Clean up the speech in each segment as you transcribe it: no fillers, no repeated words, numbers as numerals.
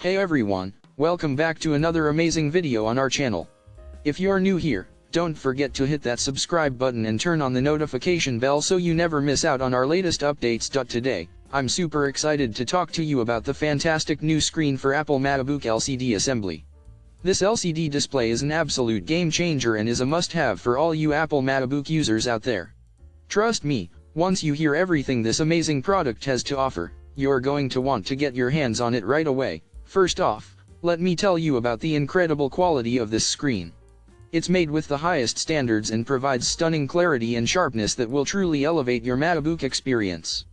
Hey everyone, welcome back to another amazing video on our channel. If you're new here, don't forget to hit that subscribe button and turn on the notification bell so you never miss out on our latest updates. Today, I'm super excited to talk to you about the fantastic new screen for Apple Macbook LCD assembly. This LCD display is an absolute game changer and is a must-have for all you Apple Macbook users out there. Trust me, once you hear everything this amazing product has to offer, you're going to want to get your hands on it right away. First off, let me tell you about the incredible quality of this screen. It's made with the highest standards and provides stunning clarity and sharpness that will truly elevate your Macbook experience.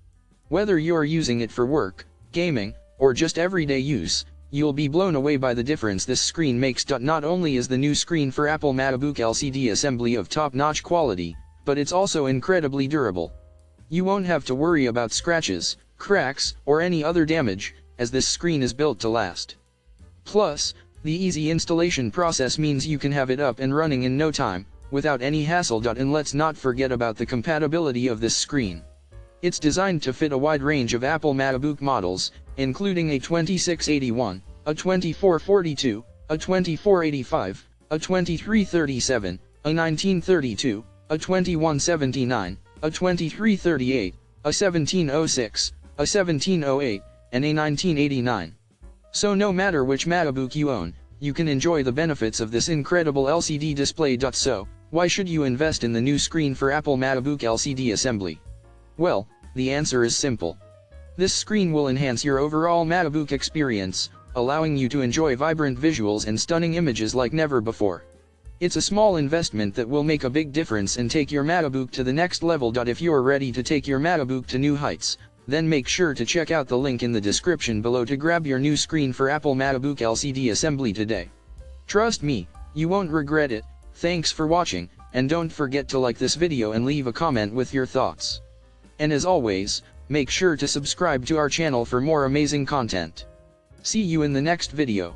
Whether you're using it for work, gaming, or just everyday use, you'll be blown away by the difference this screen makes. Not only is the new screen for Apple Macbook LCD assembly of top-notch quality, but it's also incredibly durable. You won't have to worry about scratches, cracks, or any other damage, as this screen is built to last. Plus, the easy installation process means you can have it up and running in no time, without any hassle. And let's not forget about the compatibility of this screen. It's designed to fit a wide range of Apple Macbook models, including a 2681, a 2442, a 2485, a 2337, a 1932, a 2179, a 2338, a 1706, a 1708, and a 1989. So no matter which Macbook you own, you can enjoy the benefits of this incredible LCD display. So, why should you invest in the new screen for Apple Macbook LCD assembly? Well, the answer is simple. This screen will enhance your overall Macbook experience, allowing you to enjoy vibrant visuals and stunning images like never before. It's a small investment that will make a big difference and take your Macbook to the next level. If you're ready to take your Macbook to new heights, then make sure to check out the link in the description below to grab your new screen for Apple Macbook LCD assembly today. Trust me, you won't regret it. Thanks for watching, and don't forget to like this video and leave a comment with your thoughts. And as always, make sure to subscribe to our channel for more amazing content. See you in the next video.